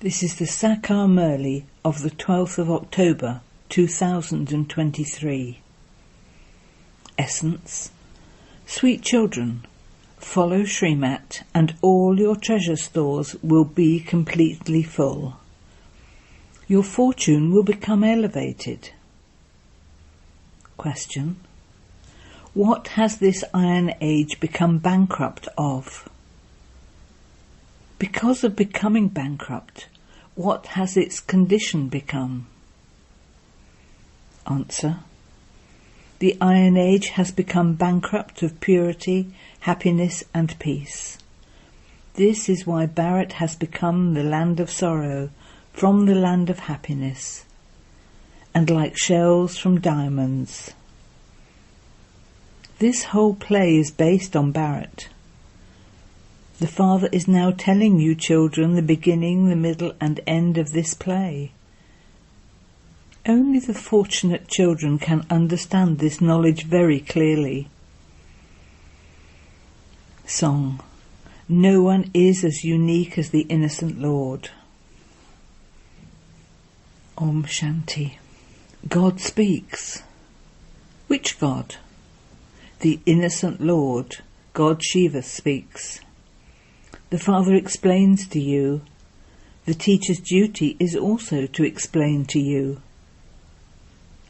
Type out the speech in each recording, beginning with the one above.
This is the Sakar Murli of the 12th of October 2023. Essence. Sweet children, follow Srimat and all your treasure stores will be completely full. Your fortune will become elevated. Question. What has this Iron Age become bankrupt of? Because of becoming bankrupt, what has its condition become? Answer. The Iron Age has become bankrupt of purity, happiness and peace. This is why Bharat has become the land of sorrow from the land of happiness, and like shells from diamonds. This whole play is based on Bharat. The Father is now telling you children the beginning, the middle and end of this play. Only the fortunate children can understand this knowledge very clearly. Song. No one is as unique as the innocent Lord. Om Shanti. God speaks. Which God? The innocent Lord, God Shiva, speaks. The Father explains to you. The teacher's duty is also to explain to you.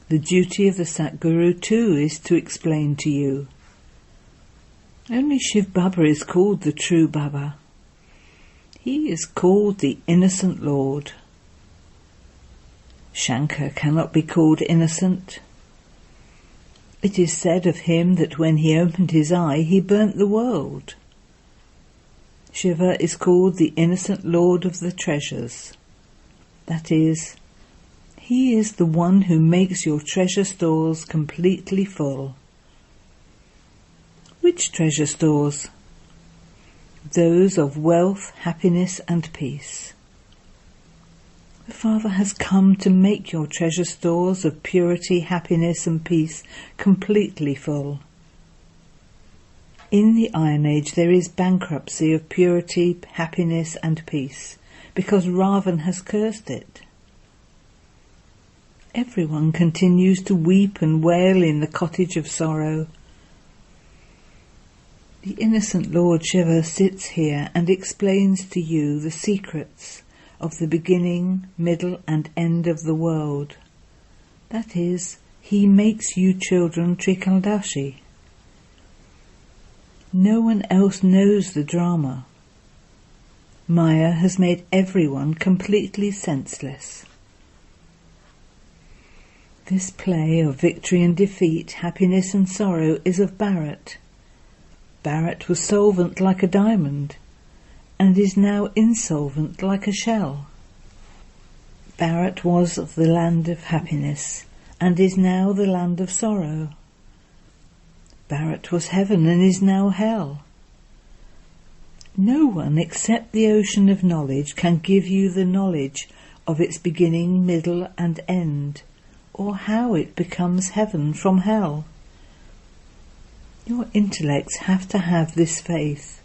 The duty of the Satguru too is to explain to you. Only Shiv Baba is called the true Baba. He is called the innocent Lord. Shankar cannot be called innocent. It is said of him that when he opened his eye he burnt the world. Shiva is called the innocent Lord of the treasures. That is, he is the one who makes your treasure stores completely full. Which treasure stores? Those of wealth, happiness and peace. The Father has come to make your treasure stores of purity, happiness and peace completely full. In the Iron Age there is bankruptcy of purity, happiness and peace, because Ravan has cursed it. Everyone continues to weep and wail in the cottage of sorrow. The innocent Lord Shiva sits here and explains to you the secrets of the beginning, middle and end of the world. That is, he makes you children Trikaldashi. No one else knows the drama. Maya has made everyone completely senseless. This play of victory and defeat, happiness and sorrow is of Bharat. Bharat was solvent like a diamond, and is now insolvent like a shell. Bharat was of the land of happiness, and is now the land of sorrow. Bharat was heaven and is now hell. No one except the ocean of knowledge can give you the knowledge of its beginning, middle and end, or how it becomes heaven from hell. Your intellects have to have this faith.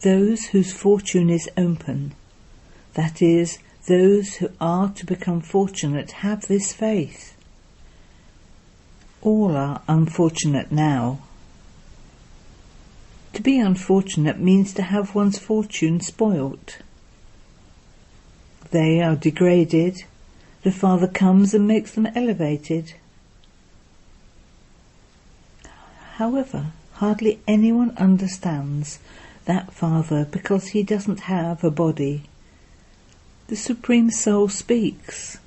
Those whose fortune is open, that is, those who are to become fortunate, have this faith. All are unfortunate now. To be unfortunate means to have one's fortune spoilt. They are degraded. The Father comes and makes them elevated. However, hardly anyone understands that Father because he doesn't have a body. The Supreme Soul speaks.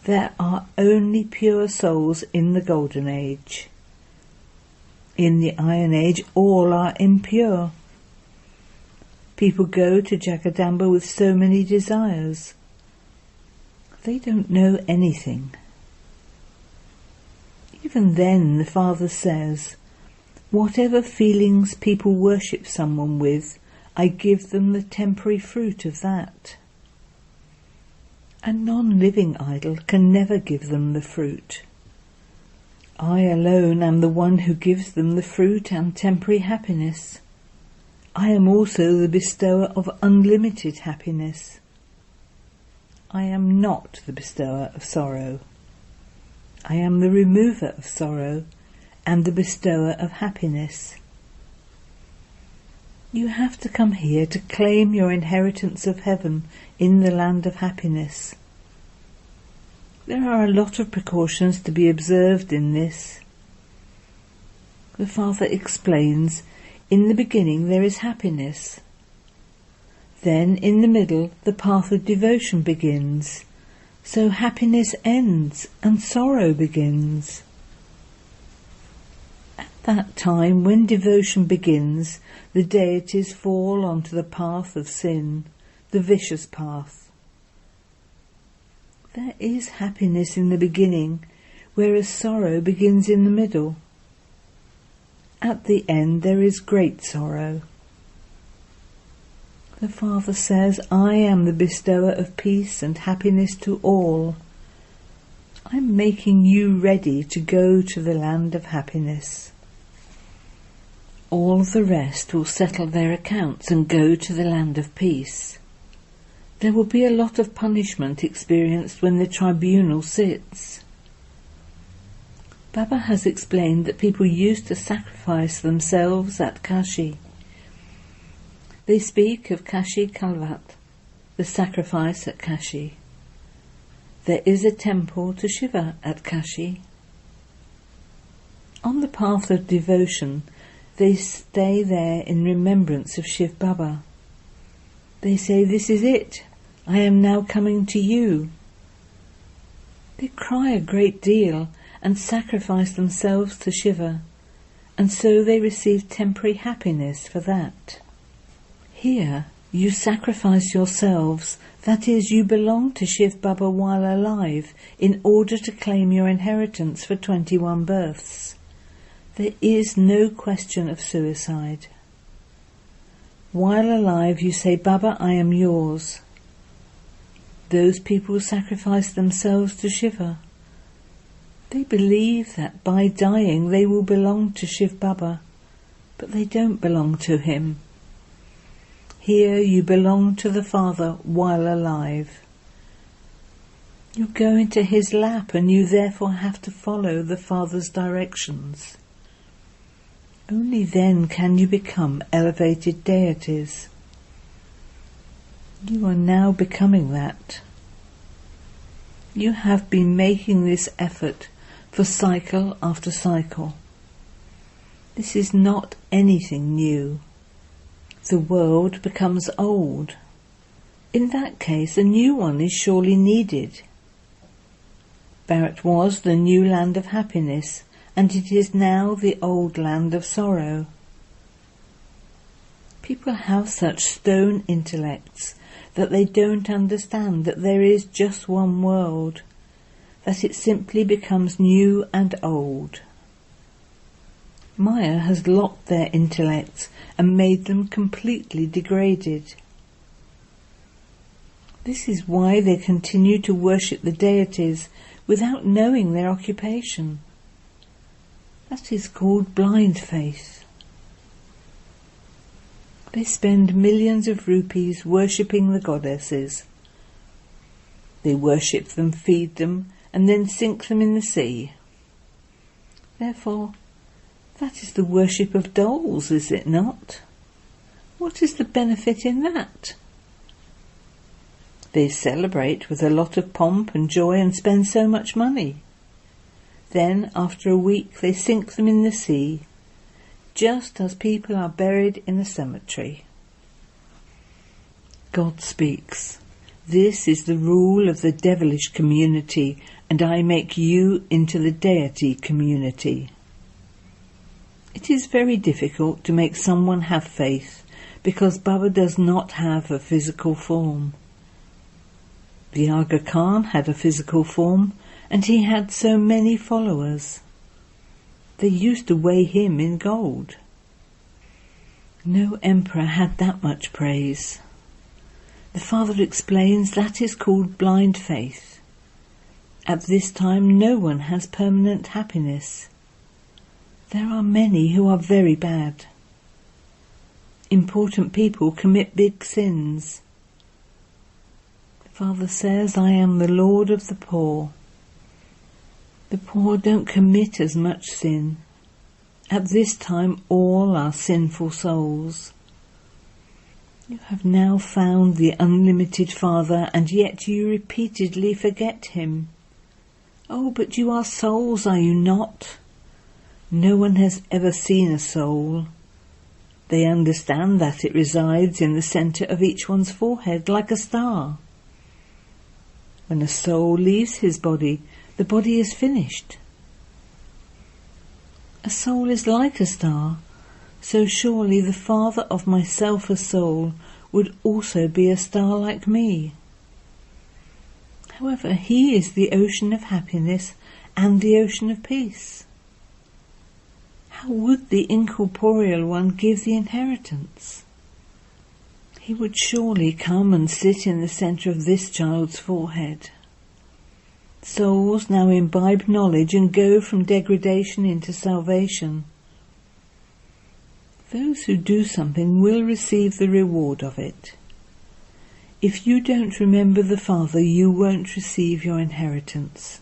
There are only pure souls in the Golden Age. In the Iron Age, all are impure. People go to Jagadamba with so many desires. They don't know anything. Even then, the Father says, whatever feelings people worship someone with, I give them the temporary fruit of that. A non-living idol can never give them the fruit. I alone am the one who gives them the fruit and temporary happiness. I am also the bestower of unlimited happiness. I am not the bestower of sorrow. I am the remover of sorrow and the bestower of happiness. You have to come here to claim your inheritance of heaven in the land of happiness. There are a lot of precautions to be observed in this. The Father explains, in the beginning there is happiness. Then in the middle the path of devotion begins, so happiness ends and sorrow begins. At that time, when devotion begins, the deities fall onto the path of sin, the vicious path. There is happiness in the beginning, whereas sorrow begins in the middle. At the end there is great sorrow. The Father says, I am the bestower of peace and happiness to all. I am making you ready to go to the land of happiness. All the rest will settle their accounts and go to the land of peace. There will be a lot of punishment experienced when the tribunal sits. Baba has explained that people used to sacrifice themselves at Kashi. They speak of Kashi Kalvat, the sacrifice at Kashi. There is a temple to Shiva at Kashi. On the path of devotion, they stay there in remembrance of Shiv Baba. They say, this is it, I am now coming to you. They cry a great deal and sacrifice themselves to Shiva, and so they receive temporary happiness for that. Here you sacrifice yourselves, that is, you belong to Shiv Baba while alive, in order to claim your inheritance for 21 births. There is no question of suicide. While alive you say, Baba, I am yours. Those people sacrifice themselves to Shiva. They believe that by dying they will belong to Shiv Baba, but they don't belong to him. Here you belong to the Father while alive. You go into his lap and you therefore have to follow the Father's directions. Only then can you become elevated deities. You are now becoming that. You have been making this effort for cycle after cycle. This is not anything new. The world becomes old. In that case, a new one is surely needed. Bharat was the new land of happiness, and it is now the old land of sorrow. People have such stone intellects that they don't understand that there is just one world, that it simply becomes new and old. Maya has locked their intellects and made them completely degraded. This is why they continue to worship the deities without knowing their occupation. That is called blind faith. They spend millions of rupees worshipping the goddesses. They worship them, feed them, and then sink them in the sea. Therefore, that is the worship of dolls, is it not? What is the benefit in that? They celebrate with a lot of pomp and joy and spend so much money. Then, after a week, they sink them in the sea, just as people are buried in a cemetery. God speaks. This is the rule of the devilish community, and I make you into the deity community. It is very difficult to make someone have faith, because Baba does not have a physical form. The Aga Khan had a physical form, and he had so many followers. They used to weigh him in gold. No emperor had that much praise. The Father explains that is called blind faith. At this time no one has permanent happiness. There are many who are very bad. Important people commit big sins. The Father says, I am the Lord of the poor. The poor don't commit as much sin. At this time all are sinful souls. You have now found the unlimited Father, and yet you repeatedly forget him. Oh, but you are souls, are you not? No one has ever seen a soul. They understand that it resides in the centre of each one's forehead, like a star. When a soul leaves his body, the body is finished. A soul is like a star, so surely the Father of myself a soul would also be a star like me. However, he is the ocean of happiness and the ocean of peace. How would the incorporeal one give the inheritance? He would surely come and sit in the centre of this child's forehead. Souls now imbibe knowledge and go from degradation into salvation. Those who do something will receive the reward of it. If you don't remember the Father, you won't receive your inheritance.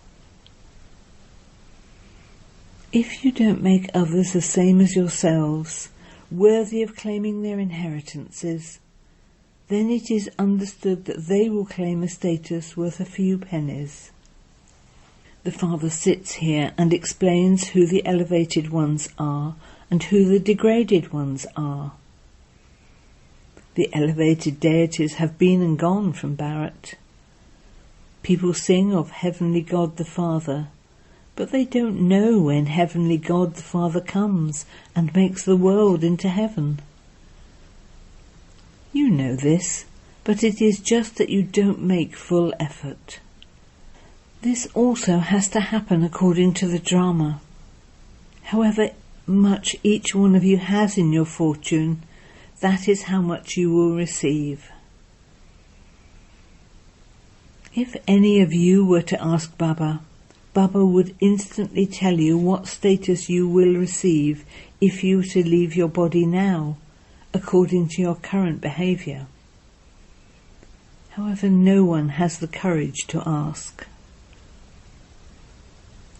If you don't make others the same as yourselves, worthy of claiming their inheritances, then it is understood that they will claim a status worth a few pennies. The Father sits here and explains who the elevated ones are and who the degraded ones are. The elevated deities have been and gone from Bharat. People sing of Heavenly God the Father, but they don't know when Heavenly God the Father comes and makes the world into heaven. You know this, but it is just that you don't make full effort. This also has to happen according to the drama. However much each one of you has in your fortune, that is how much you will receive. If any of you were to ask Baba, Baba would instantly tell you what status you will receive if you were to leave your body now, according to your current behaviour. However, no one has the courage to ask.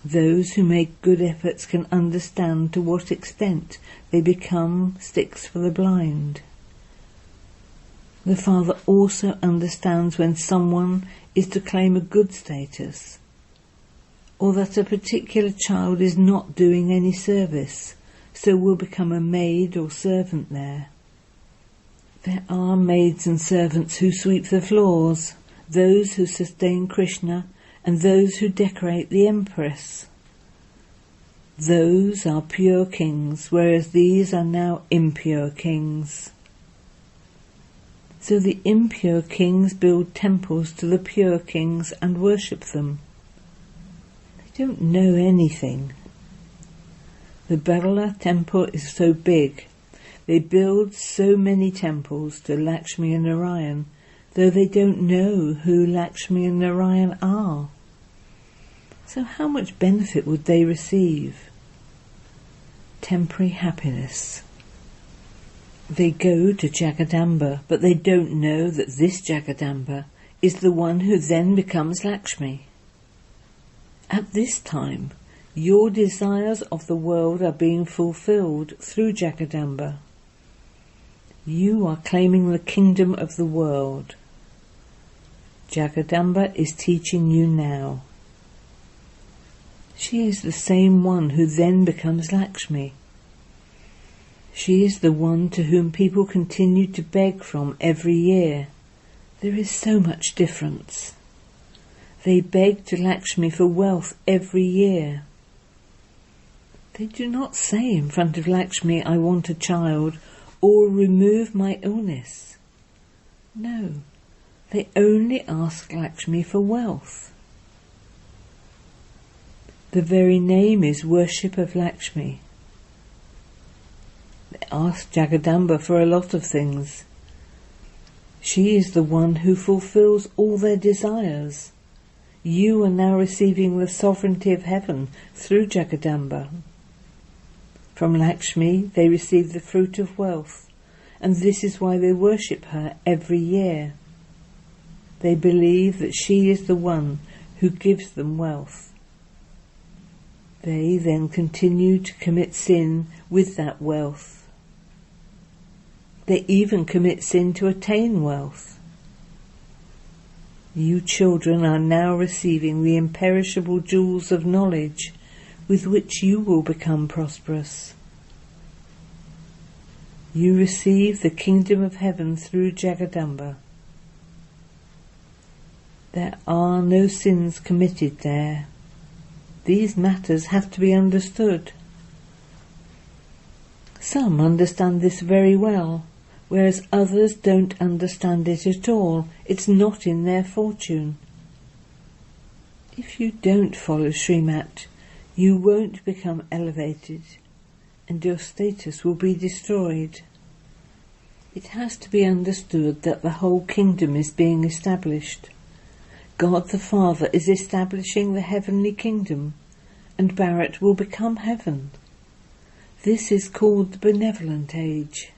Those who make good efforts can understand to what extent they become sticks for the blind. The Father also understands when someone is to claim a good status, or that a particular child is not doing any service, so will become a maid or servant there. There are maids and servants who sweep the floors, those who sustain Krishna, and those who decorate the Empress. Those are pure kings, whereas these are now impure kings. So the impure kings build temples to the pure kings and worship them. They don't know anything. The Birla temple is so big. They build so many temples to Lakshmi and Narayan, though they don't know who Lakshmi and Narayan are. So how much benefit would they receive? Temporary happiness. They go to Jagadamba, but they don't know that this Jagadamba is the one who then becomes Lakshmi. At this time, your desires of the world are being fulfilled through Jagadamba. You are claiming the kingdom of the world. Jagadamba is teaching you now. She is the same one who then becomes Lakshmi. She is the one to whom people continue to beg from every year. There is so much difference. They beg to Lakshmi for wealth every year. They do not say in front of Lakshmi, I want a child, or remove my illness. No, they only ask Lakshmi for wealth. The very name is worship of Lakshmi. They ask Jagadamba for a lot of things. She is the one who fulfills all their desires. You are now receiving the sovereignty of heaven through Jagadamba. From Lakshmi they receive the fruit of wealth, and this is why they worship her every year. They believe that she is the one who gives them wealth. They then continue to commit sin with that wealth. They even commit sin to attain wealth. You children are now receiving the imperishable jewels of knowledge with which you will become prosperous. You receive the kingdom of heaven through Jagadamba. There are no sins committed there. These matters have to be understood. Some understand this very well, whereas others don't understand it at all. It's not in their fortune. If you don't follow Srimat, you won't become elevated, and your status will be destroyed. It has to be understood that the whole kingdom is being established. God the Father is establishing the heavenly kingdom, and Bharat will become heaven. This is called the benevolent age.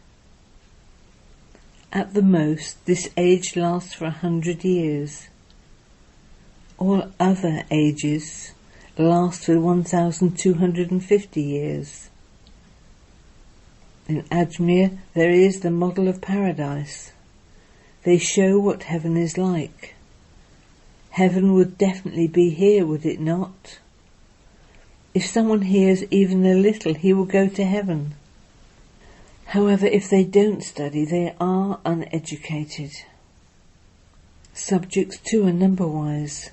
At the most, this age lasts for 100 years. All other ages last for 1,250 years. In Ajmer there is the model of paradise. They show what heaven is like. Heaven would definitely be here, would it not? If someone hears even a little, he will go to heaven. However, if they don't study, they are uneducated. Subjects too are number-wise.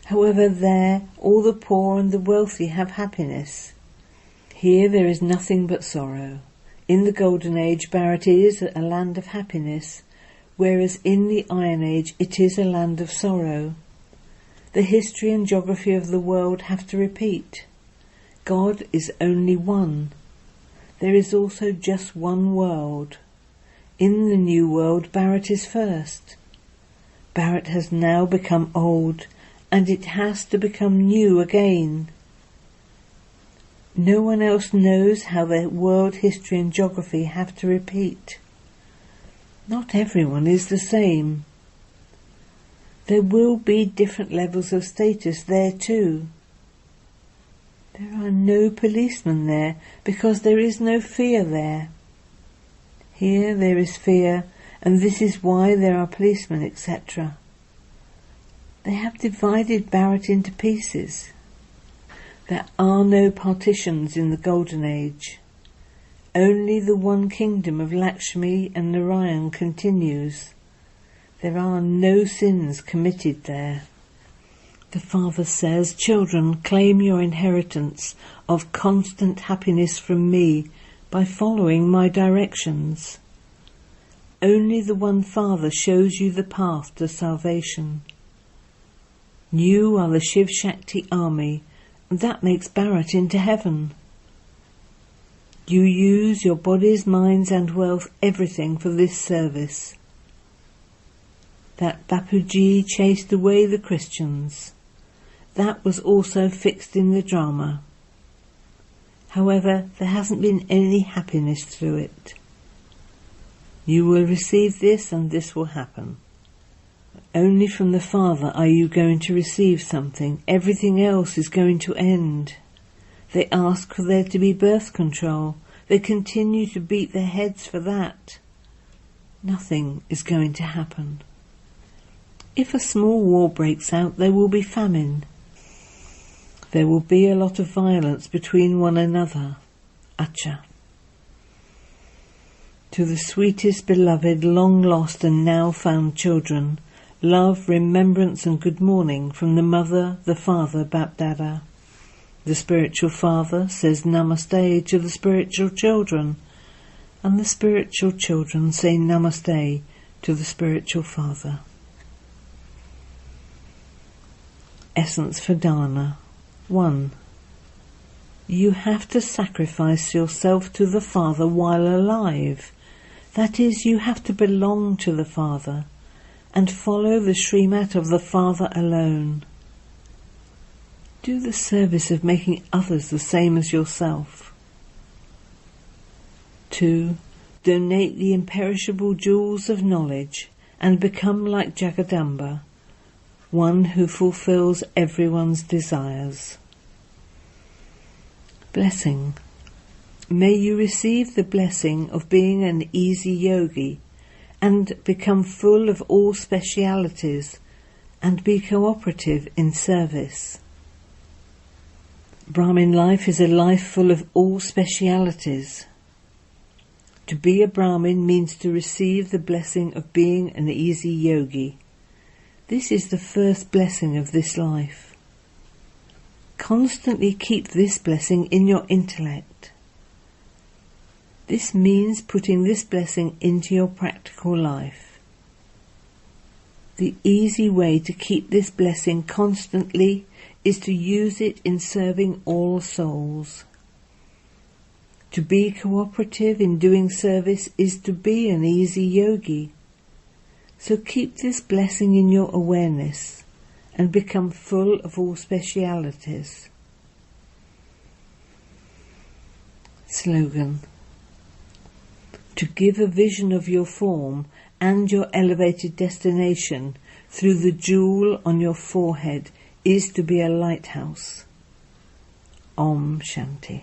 However, there all the poor and the wealthy have happiness. Here there is nothing but sorrow. In the Golden Age, Bharat is a land of happiness, whereas in the Iron Age it is a land of sorrow. The history and geography of the world have to repeat. God is only one. There is also just one world. In the new world, Bharat is first. Bharat has now become old, and it has to become new again. No one else knows how the world history and geography have to repeat. Not everyone is the same. There will be different levels of status there too. There are no policemen there because there is no fear there. Here there is fear, and this is why there are policemen, etc. They have divided Bharat into pieces. There are no partitions in the Golden Age. Only the one kingdom of Lakshmi and Narayan continues. There are no sins committed there. The Father says, "Children, claim your inheritance of constant happiness from me by following my directions. Only the one Father shows you the path to salvation. You are the Shiv Shakti army, and that makes Bharat into heaven. You use your bodies, minds and wealth, everything for this service. That Bapuji chased away the Christians. That was also fixed in the drama. However, there hasn't been any happiness through it. You will receive this and this will happen. Only from the Father are you going to receive something. Everything else is going to end. They ask for there to be birth control. They continue to beat their heads for that. Nothing is going to happen. If a small war breaks out, there will be famine. There will be a lot of violence between one another. Acha. To the sweetest beloved, long lost and now found children, love, remembrance and good morning from the Mother, the Father, Bapdada. The spiritual Father says Namaste to the spiritual children, and the spiritual children say Namaste to the spiritual Father. Essence for Dana. 1. You have to sacrifice yourself to the Father while alive. That is, you have to belong to the Father and follow the Srimat of the Father alone. Do the service of making others the same as yourself. 2. donate the imperishable jewels of knowledge and become like Jagadamba, one who fulfills everyone's desires. Blessing. May you receive the blessing of being an easy yogi and become full of all specialities and be cooperative in service. Brahmin life is a life full of all specialities. To be a Brahmin means to receive the blessing of being an easy yogi. This is the first blessing of this life. Constantly keep this blessing in your intellect. This means putting this blessing into your practical life. The easy way to keep this blessing constantly is to use it in serving all souls. To be cooperative in doing service is to be an easy yogi. So keep this blessing in your awareness and become full of all specialities. Slogan. To give a vision of your form and your elevated destination through the jewel on your forehead is to be a lighthouse. Om Shanti.